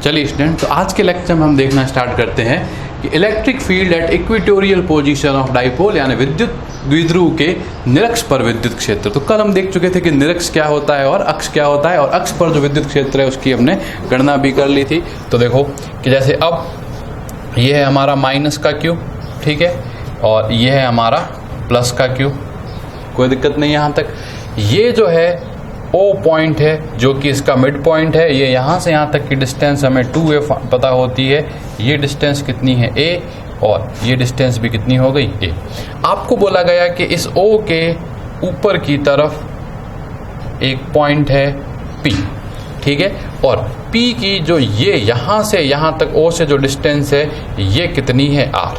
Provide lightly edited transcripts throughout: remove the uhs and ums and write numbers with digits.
चलिए स्टूडेंट, तो आज के लेक्चर में हम देखना स्टार्ट करते हैं कि electric field at equatorial position of dipole यानी विद्युत द्विध्रुव के निरक्ष पर विद्युत क्षेत्र। तो कल हम देख चुके थे कि निरक्ष क्या होता है और अक्ष क्या होता है, और अक्ष पर जो विद्युत क्षेत्र है उसकी हमने गणना भी कर ली थी। तो देखो कि जैसे अब ये है हमारा माइनस का क्यू, ठीक है, और ये है हमारा प्लस का क्यू, कोई दिक्कत नहीं यहाँ तक। ये जो है O पॉइंट है जो कि इसका मिड पॉइंट है, ये यहाँ से यहाँ तक की डिस्टेंस हमें 2a पता होती है। ये डिस्टेंस कितनी है a, और ये डिस्टेंस भी कितनी हो गई a। आपको बोला गया कि इस O के ऊपर की तरफ एक पॉइंट है P, ठीक है, और P की जो ये यहाँ से यहाँ तक O से जो डिस्टेंस है ये कितनी है R।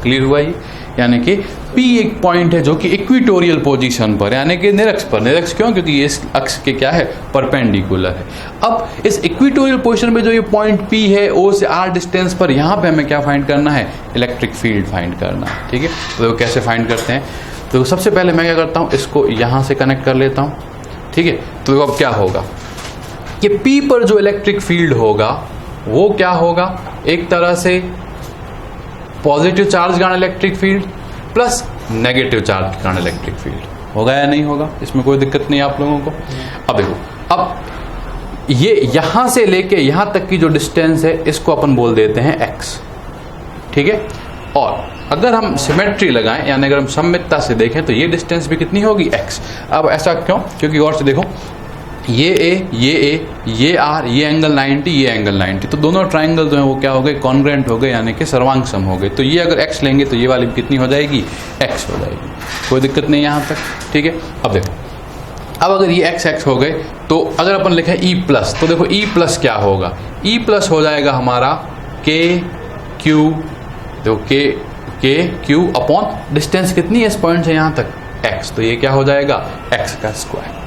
क्लियर हुआ ये? यानी कि P एक पॉइंट है जो कि इक्वेटोरियल पोजीशन पर यानी कि निरक्ष पर। निरक्ष क्यों? क्योंकि ये इस अक्ष के क्या है, परपेंडिकुलर है। अब इस इक्वेटोरियल पोजीशन पे जो ये पॉइंट P है O से R डिस्टेंस पर, यहाँ पे हमें क्या फाइंड करना है, इलेक्ट्रिक फील्ड फाइंड करना है, ठीक है। तो कैसे फाइंड करते हैं, तो सबसे पहले मैं क्या करता हूँ, इसको यहाँ से कनेक्ट कर लेता हूँ, ठीक है। तो अब क्या होगा कि P पर जो इलेक्ट्रिक फील्ड होगा वो क्या होगा, एक तरह से पॉजिटिव चार्ज के कारण electric field plus negative charge के कारण इलेक्ट्रिक फील्ड होगा या नहीं होगा, इसमें कोई दिक्कत नहीं आप लोगों को। अब देखो, अब ये यहां से लेके यहां तक की जो डिस्टेंस है इसको अपन बोल देते हैं x, ठीक है। और अगर हम सिमेट्री लगाएं यानी अगर हम सममितता से देखें तो ये डिस्टेंस भी कितनी होगी, x। अब ऐसा क्यों? क्योंकि और से देखो, ये a, ये r, ये एंगल 90, ये एंगल 90, तो दोनों ट्राइंगल जो है वो क्या हो गए, कॉन्ग्रुएंट हो गए यानी कि सर्वांग सम हो गए। तो ये अगर x लेंगे तो ये वाली कितनी हो जाएगी, x हो जाएगी, कोई दिक्कत नहीं यहाँ तक, ठीक है। अब देखो, अब अगर ये x हो गए तो अगर अपन लिखें E प्लस, तो देखो E प्लस क्या होगा, E प्लस हो जाएगा हमारा k q, देखो k q अपॉन डिस्टेंस कितनी है इस पॉइंट से यहाँ तक, x, तो ये क्या हो जाएगा, x का स्क्वायर,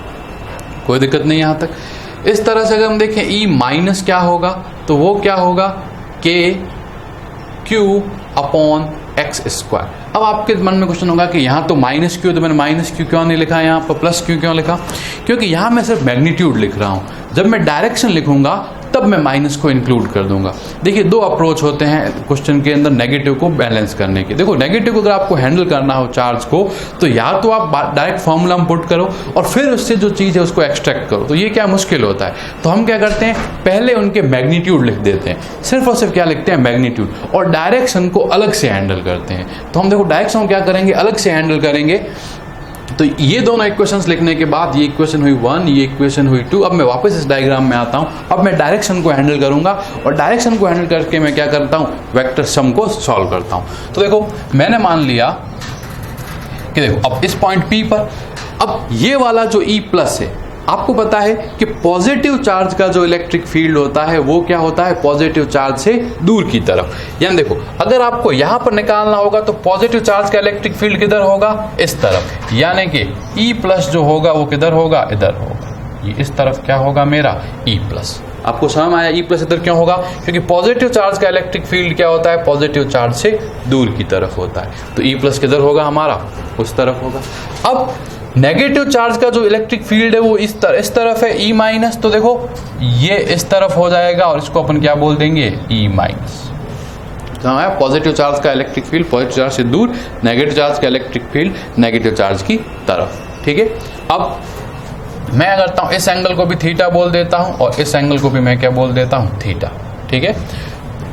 कोई दिक्कत नहीं यहाँ तक। इस तरह से अगर हम देखें E माइनस क्या होगा, तो वो क्या होगा, k q upon X square. अब आपके मन में क्वेश्चन होगा कि यहाँ तो माइनस क्यू, तो मैंने माइनस क्यू क्यों नहीं लिखा, यहाँ पर प्लस क्यू क्यों लिखा? क्योंकि यहाँ मैं सिर्फ मैग्नीट्यूड लिख रहा हूँ, जब मैं डायरेक्शन लिखूंगा तब मैं माइनस को इंक्लूड कर दूंगा। देखिए, दो अप्रोच होते हैं क्वेश्चन के अंदर नेगेटिव को बैलेंस करने के। देखो, नेगेटिव को अगर आपको हैंडल करना हो चार्ज को, तो या तो आप डायरेक्ट फॉर्मूला में पुट करो और फिर उससे जो चीज़ है उसको एक्सट्रैक्ट करो, तो ये क्या मुश्किल होता है। तो हम क्या करते हैं, पहले उनके मैग्नीट्यूड लिख देते हैं, सिर्फ और सिर्फ क्या लिखते हैं, मैग्नीट्यूड, और डायरेक्शन को अलग से हैंडल करते हैं। तो हम देखो डायरेक्शन क्या करेंगे, अलग से हैंडल करेंगे। तो ये दोनों इक्वेशंस लिखने के बाद ये इक्वेशन हुई 1, ये इक्वेशन हुई 2। अब मैं वापस इस डायग्राम में आता हूँ, अब मैं डायरेक्शन को हैंडल करूंगा, और डायरेक्शन को हैंडल करके मैं क्या करता हूँ, वेक्टर सम को सॉल्व करता हूँ। तो देखो, मैंने मान लिया कि देखो अब इस पॉइंट P पर, अब ये वाला जो E प्लस है, आपको पता है कि पॉजिटिव चार्ज का जो इलेक्ट्रिक फील्ड होता है वो क्या होता है, पॉजिटिव चार्ज से दूर की तरफ। यानी देखो, अगर आपको यहां पर निकालना होगा तो पॉजिटिव चार्ज का इलेक्ट्रिक फील्ड किधर होगा, इस तरफ, यानी कि E प्लस जो होगा वो किधर होगा, इधर होगा। ये इस तरफ क्या होगा मेरा, E प्लस। आपको समझ आया E प्लस इधर क्यों होगा, क्योंकि पॉजिटिव चार्ज का इलेक्ट्रिक फील्ड क्या होता है, पॉजिटिव चार्ज से दूर की तरफ होता है। तो E प्लस किधर होगा हमारा, उस तरफ होगा। अब नेगेटिव चार्ज का जो इलेक्ट्रिक फील्ड है वो इस तरफ है, E माइनस, तो देखो ये इस तरफ हो जाएगा और इसको अपन क्या बोल देंगे, E माइनस। पॉजिटिव चार्ज का इलेक्ट्रिक फील्ड पॉजिटिव चार्ज से दूर, नेगेटिव चार्ज का इलेक्ट्रिक फील्ड नेगेटिव चार्ज की तरफ, ठीक है। अब मैं करता हूं, इस एंगल को भी थीटा बोल देता हूं और इस एंगल को भी मैं क्या बोल देता हूं, थीटा, ठीक है।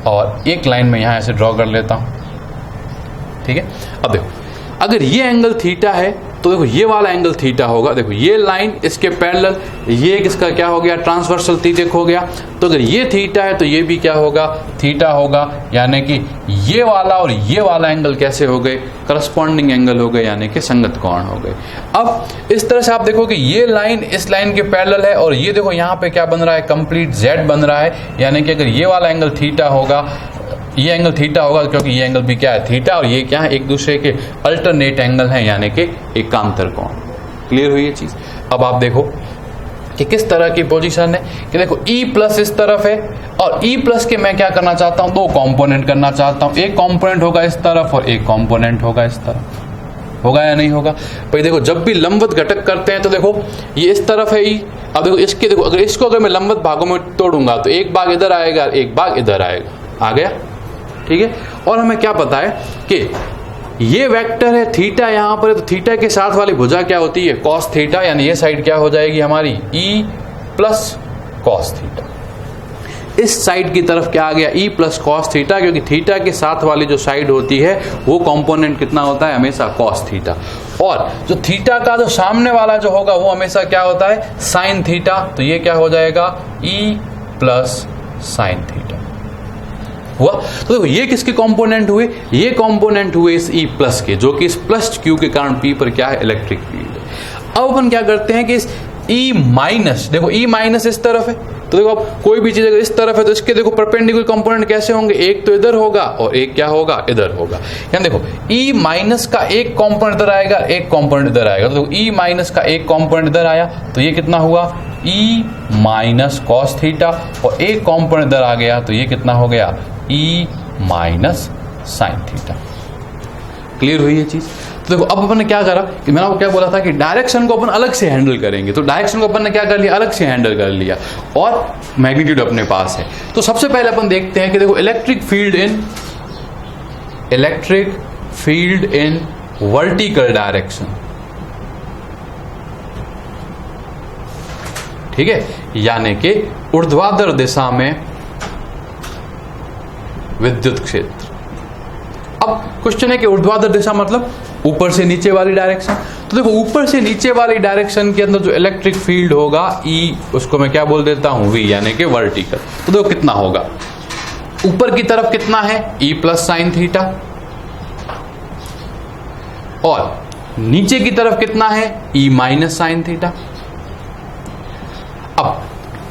और एक लाइन में यहां ऐसे ड्रॉ कर लेता हूं, ठीक है। अब देखो, अगर ये एंगल थीटा है तो देखो ये वाला एंगल थीटा होगा। देखो ये लाइन इसके पैरेलल, ये किसका क्या हो गया, ट्रांसवर्सल थीटा हो गया। तो अगर ये थीटा है तो ये भी क्या होगा, थीटा होगा। यानी कि ये वाला और ये वाला एंगल कैसे हो गए, करस्पॉन्डिंग एंगल हो गए, यानी कि संगत कोण हो गए। अब इस तरह से आप देखो कि ये लाइन इस लाइन के पैरेलल है, और ये देखो यहाँ पे क्या बन रहा है, कंप्लीट जेड बन रहा है। यानी कि अगर ये वाला एंगल थीटा होगा, ये एंगल थीटा होगा, क्योंकि ये एंगल भी क्या है, थीटा, और ये क्या है, एक दूसरे के अल्टरनेट एंगल हैं, यानी कि एकांतर कोण। क्लियर हुई ये चीज? अब आप देखो कि किस तरह की पोजीशन है, कि देखो E प्लस इस तरफ है, और E प्लस के मैं क्या करना चाहता हूं, दो कंपोनेंट करना चाहता हूं। एक कंपोनेंट होगा इस तरफ और एक कंपोनेंट होगा इस तरफ। होगा या नहीं होगा? भाई देखो जब भी लंबवत घटक करते हैं तो देखो ये इस तरफ है ई, अब देखो इसके देखो अगर इसको अगर मैं लंबवत भागों में तोड़ूंगा तो एक भाग इधर आएगा, एक भाग इधर आएगा, आ गया, ठीक है। और हमें क्या पता है कि ये वेक्टर है थीटा यहाँ पर है, तो थीटा के साथ वाली भुजा क्या होती है? कॉस थीटा, यानी ये साइड क्या हो जाएगी हमारी? ई प्लस कॉस थीटा। इस साइड की तरफ क्या आ गया? ई प्लस कॉस थीटा, क्योंकि थीटा के साथ वाली जो साइड होती है वो कंपोनेंट कितना होता है? हमेशा कॉस थीटा। और जो थीटा का जो सामने वाला जो होगा वो हमेशा क्या होता है? Sine theta. तो ये क्या हो जाएगा? ई प्लस साइन थीटा हुआ। तो देखो ये किसके कंपोनेंट हुए? ये कंपोनेंट हुए इस ई प्लस के, जो कि इस प्लस क्यू के कारण पी पर क्या है? इलेक्ट्रिक फील्ड है। अब अपन क्या करते हैं कि इस ई माइनस, देखो ई माइनस इस तरफ है, तो देखो अब कोई भी चीज अगर इस तरफ है तो इसके देखो परपेंडिकुलर कंपोनेंट कैसे होंगे? एक तो इधर होगा और एक क्या होगा? इधर होगा। यानी देखो ई माइनस का एक कंपोनेंट इधर आएगा, एक कंपोनेंट इधर आएगा, तो देखो ई माइनस का एक कंपोनेंट इधर आया तो ये कितना हुआ? ई माइनस कॉस थीटा, और एक कंपोनेंट इधर आ गया तो ये कितना हो गया? E minus sine theta. Clear हुई ये चीज? तो देखो अब अपन ने क्या करा कि मैंने आपको क्या बोला था कि डायरेक्शन को अपन अलग से हैंडल करेंगे, तो डायरेक्शन को अपन ने क्या कर लिया? अलग से हैंडल कर लिया, और मैग्नीट्यूड अपने पास है। तो सबसे पहले अपन देखते हैं कि देखो electric field in vertical direction, ठीक है, यानी कि ऊर्ध्वाधर दिशा में विद्युत क्षेत्र। अब क्वेश्चन है कि ऊर्ध्वाधर दिशा मतलब ऊपर से नीचे वाली डायरेक्शन। तो देखो ऊपर से नीचे वाली डायरेक्शन के अंदर जो इलेक्ट्रिक फील्ड होगा ई, उसको मैं क्या बोल देता हूं? वी, यानी कि वर्टिकल। तो देखो कितना होगा? ऊपर की तरफ कितना है? ई प्लस साइन थीटा, और नीचे की तरफ कितना है? E minus sine theta. अब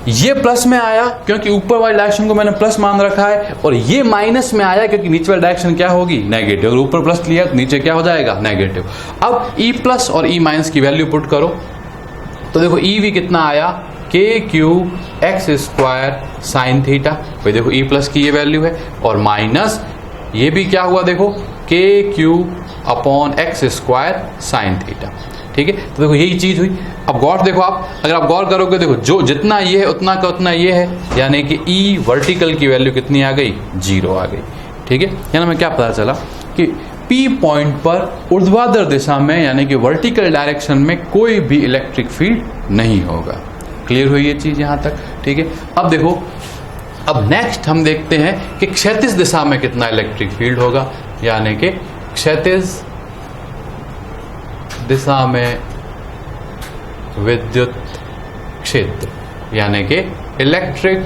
ये प्लस में आया क्योंकि ऊपर वाली डायरेक्शन को मैंने प्लस मान रखा है, और ये माइनस में आया क्योंकि नीचे वाली डायरेक्शन क्या होगी? नेगेटिव। अगर ऊपर प्लस लिया तो नीचे क्या हो जाएगा? नेगेटिव। अब ई प्लस और ई माइनस की वैल्यू पुट करो तो देखो ई वी कितना आया? K Q x square sine theta. भाई देखो ई प्लस की ये वैल्यू है, और माइनस ये भी क्या हुआ? देखो के Q upon X square sine theta, ठीक है। तो देखो यही चीज हुई। अब गौर देखो, आप अगर आप गौर करोगे देखो जो जितना ये है उतना का उतना ये है, यानी कि ई वर्टिकल की वैल्यू कितनी आ गई? 0 आ गई, ठीक है। यानी हमें क्या पता चला कि पी पॉइंट पर ऊर्ध्वाधर दिशा में यानी कि वर्टिकल डायरेक्शन में कोई भी इलेक्ट्रिक फील्ड नहीं होगा। क्लियर हुई ये चीज यहां तक, ठीक है। अब देखो, अब नेक्स्ट हम देखते हैं कि क्षैतिज दिशा में कितना इलेक्ट्रिक फील्ड होगा, यानी कि क्षैतिज दिशा में विद्युत क्षेत्र, यानी कि electric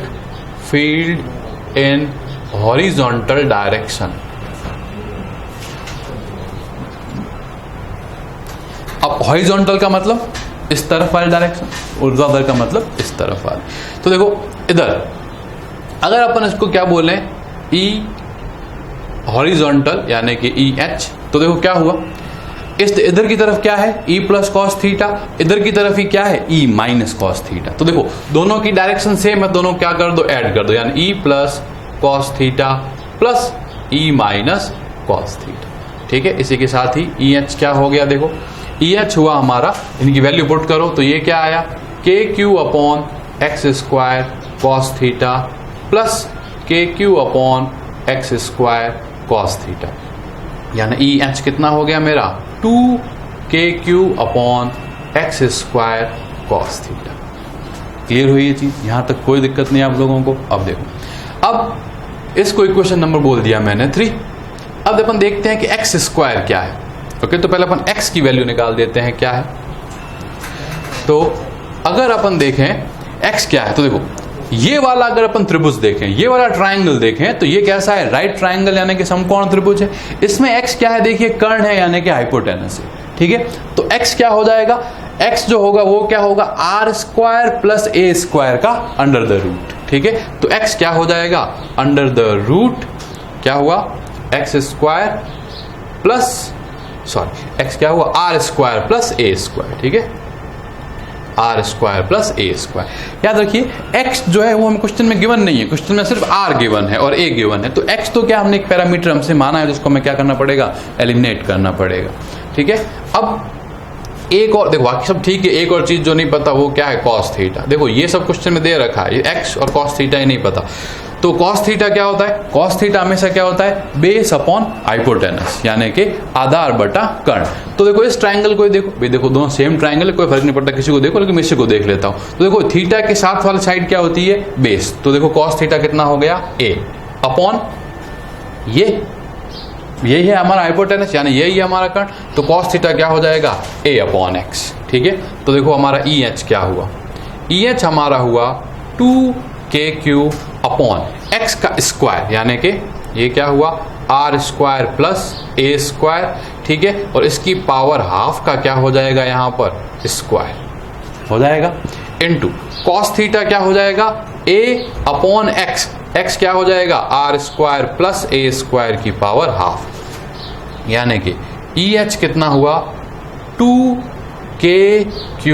field in horizontal direction. अब हॉरिजॉन्टल का मतलब इस तरफ वाली डायरेक्शन, ऊर्ध्वाधर का मतलब इस तरफ वाली। तो देखो इधर अगर अपन इसको क्या बोले? ई हॉरिजॉन्टल यानी कि ई एच, तो देखो क्या हुआ? इस इधर की तरफ क्या है? ई प्लस कॉस थीटा, इधर की तरफ ही क्या है? ई माइनस कॉस थीटा। तो देखो दोनों की डायरेक्शन सेम है, दोनों क्या कर दो? ऐड कर दो, यानी E plus cos theta plus E minus cos theta, ठीक है। इसी के साथ ही ई एच क्या हो गया? देखो ई एच हुआ हमारा, इनकी वैल्यू पुट करो तो ये क्या आया? K Q upon X square cos theta plus K Q upon X square cos theta, यानी ई एच कितना हो गया मेरा? 2kq upon X square cos theta. Clear हुई ये चीज? यहां तक कोई दिक्कत नहीं आप लोगों को? अब देखो, अब इसको इक्वेशन नंबर बोल दिया मैंने 3। अब अपन देखते हैं कि एक्स स्क्वायर क्या है। ओके, तो पहले अपन एक्स की वैल्यू निकाल देते हैं क्या है। तो अगर अपन देखें एक्स क्या है, तो देखो ये वाला अगर अपन त्रिभुज देखें, ये वाला ट्रायंगल देखें, तो ये कैसा है? राइट ट्रायंगल यानी कि समकोण त्रिभुज है। इसमें एक्स क्या है? देखिए कर्ण है यानी कि हाइपोटेनस है, ठीक है। तो एक्स क्या हो जाएगा? एक्स जो होगा वो क्या होगा? R square plus A square का अंडर द रूट, ठीक है। तो एक्स क्या हो जाएगा? अंडर द रूट क्या हुआ? एक्स स्क्वायर प्लस एक्स क्या हुआ? R square plus A square, ठीक है। R square plus A square. याद रखिए एक्स जो है वो हमें क्वेश्चन में गिवन नहीं है, क्वेश्चन में सिर्फ आर गिवन है और ए गिवन है। तो एक्स तो क्या हमने एक पैरामीटर हमसे माना है जिसको हमें क्या करना पड़ेगा? एलिमिनेट करना पड़ेगा, ठीक ठीक है। अब एक और देखो, बाकी सब ठीक है, एक और चीज जो नहीं पता वो क्या है, कॉस थीटा। देखो ये सब क्वेश्चन में दे रखा है, ये एक्स और कॉस थीटा ही नहीं पता। तो कॉस थीटा क्या होता है, कॉस थीटा हमेशा क्या होता है, बेस अपॉन हाइपोटेनस, यानी कि आधार बटा कर्ण। तो देखो इस ट्रायंगल को देखो, भाई देखो दोनों सेम ट्रायंगल है, कोई फर्क नहीं पड़ता किसी को देखो, लेकिन मैं इसी को देख लेता हूं। तो देखो थीटा के साथ वाली साइड क्या होती है, बेस। तो देखो कॉस थीटा कितना हो गया, ए अपॉन यही है हमारा हाइपोटेनस, यानी यही है हमारा कर्ण। तो कॉस थीटा क्या हो जाएगा, ए अपॉन एक्स, ठीक है। तो देखो हमारा ई एच क्या हुआ, ई एच हमारा हुआ 2k³ अपॉन एक्स का स्क्वायर, यानी कि ये क्या हुआ, R square plus A square, ठीक है। और इसकी पावर हाफ का क्या हो जाएगा, यहाँ पर स्क्वायर हो जाएगा, इनटू कॉस थीटा क्या हो जाएगा, ए अपॉन एक्स, एक्स क्या हो जाएगा, R square plus A square की पावर हाफ, यानी कि ई एच कितना हुआ, 2k³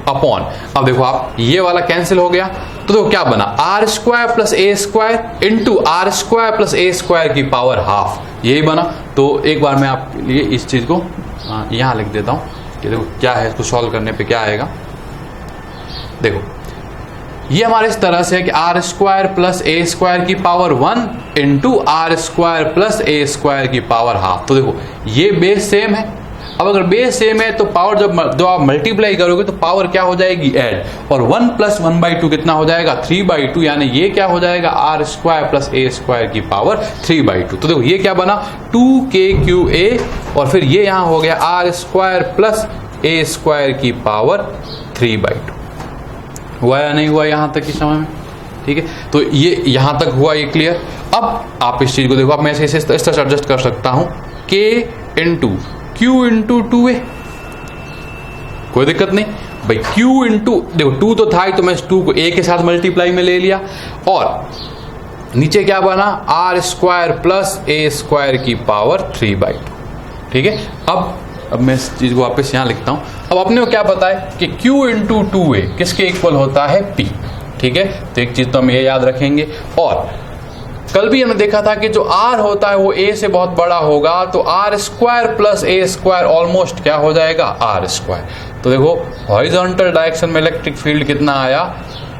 अपॉन, अब देखो आप ये वाला कैंसिल हो गया, तो देखो क्या बना, R square plus A square into R square plus A square की पावर हाफ, यही बना। तो एक बार मैं आपके लिए इस चीज को यहां लिख देता हूं कि देखो क्या है, इसको सॉल्व करने पे क्या आएगा। देखो ये हमारे इस तरह से है कि R square plus A square की power 1 into R square plus A square की पावर हाफ। तो देखो ये बेस सेम है, अब अगर बेस सेम है तो पावर जब आप मल्टीप्लाई करोगे तो पावर क्या हो जाएगी, ऐड, और 1 प्लस 1/2 कितना हो जाएगा, 3/2, यानी ये क्या हो जाएगा, R square plus A square की पावर 3/2। तो देखो ये क्या बना, 2k³a, और फिर ये यहां हो गया R square plus A square की पावर 3/2। हुआ या नहीं हुआ यहां तक की समय में, ठीक है। तो ये यहां तक हुआ, ये क्लियर। अब आप इस चीज को देखो, अब मैं इसे इस तरह से एडजस्ट कर सकता हूं, k into Q into 2a, कोई दिक्कत नहीं भाई, q इंटू, देखो 2 तो था ही, तो मैं इस 2 को a के साथ मल्टीप्लाई में ले लिया, और नीचे क्या बना, R square plus A square की पावर 3/2, ठीक है। अब मैं इस चीज को वापस यहां लिखता हूं। अब अपने को क्या पता है कि q इंटू 2a किसके इक्वल होता है, p, ठीक है। तो एक चीज तो हम ये याद रखेंगे, और कल भी हमने देखा था कि जो r होता है वो a से बहुत बड़ा होगा, तो R square plus A square almost क्या हो जाएगा, आर स्क्वायर। तो देखो हॉरिजॉन्टल डायरेक्शन में इलेक्ट्रिक फील्ड कितना आया,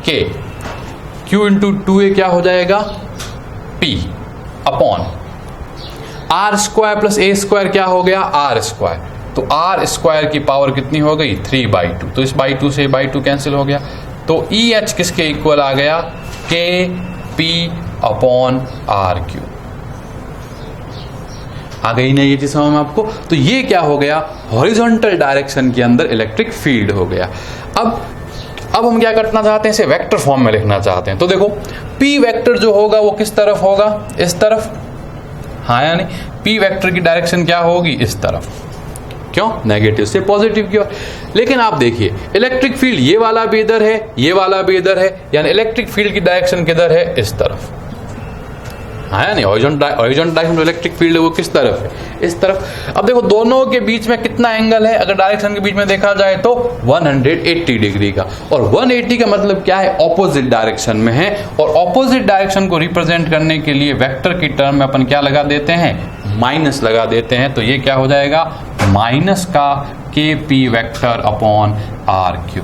k, q इंटू 2a क्या हो जाएगा, p upon R square plus A square क्या हो गया, आर स्क्वायर। तो आर स्क्वायर की पावर कितनी हो गई, 3/2। तो इस 2 से 2 कैंसिल हो गया, तो ई एच किसके इक्वल आ गया, k p अपॉन r³। आ गई ना ये चीज समझ में आपको। तो ये क्या हो गया, हॉरिजॉन्टल डायरेक्शन के अंदर इलेक्ट्रिक फील्ड हो गया। अब हम क्या करना चाहते हैं, इसे वेक्टर फॉर्म में लिखना चाहते हैं। तो देखो p वेक्टर जो होगा वो किस तरफ होगा, इस तरफ, हाँ या नहीं, p वेक्टर की डायरेक्शन क्या होगी, इस तरफ, क्यों, नेगेटिव से पॉजिटिव की ओर। लेकिन आप देखिए इलेक्ट्रिक फील्ड ये वाला भी इधर है, ये वाला भी इधर है, यानी इलेक्ट्रिक फील्ड की डायरेक्शन किधर है, इस तरफ, हाँ या नहीं, हॉरिजॉन्टल डायरेक्शन में इलेक्ट्रिक फील्ड है वो किस तरफ है, इस तरफ। अब देखो दोनों के बीच में कितना एंगल है, अगर डायरेक्शन के बीच में देखा जाए तो 180 डिग्री का, और 180 का मतलब क्या है, ऑपोजिट डायरेक्शन में है। और ऑपोजिट डायरेक्शन को रिप्रेजेंट करने के लिए वेक्टर की टर्म में अपन क्या लगा देते हैं, माइनस लगा देते हैं। तो ये क्या हो जाएगा, माइनस का kp वेक्टर अपॉन r³,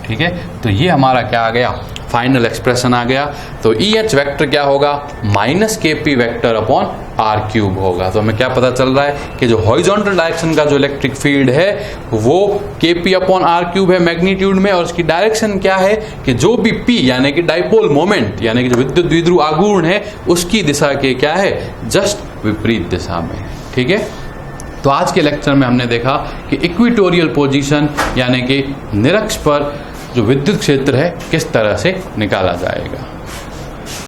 ठीक है। तो ये हमारा क्या आ गया, फाइनल एक्सप्रेशन आ गया। तो ई एच वेक्टर क्या होगा, minus kp vector upon r³ होगा। तो हमें क्या पता चल रहा है कि जो हॉरिजॉन्टल डायरेक्शन का जो इलेक्ट्रिक फील्ड है वो kp अपॉन r³ है मैग्नीट्यूड में, और उसकी डायरेक्शन क्या है कि जो भी p यानी कि डाइपोल मोमेंट, यानी कि जो विद्युत द्विध्रुव आघूर्ण है उसकी दिशा के क्या है, जस्ट विपरीत दिशा में, ठीक है। तो आज के लेक्चर में हमने देखा कि इक्वेटोरियल पोजीशन यानी कि निरक्ष पर जो विद्युत क्षेत्र है किस तरह से निकाला जाएगा।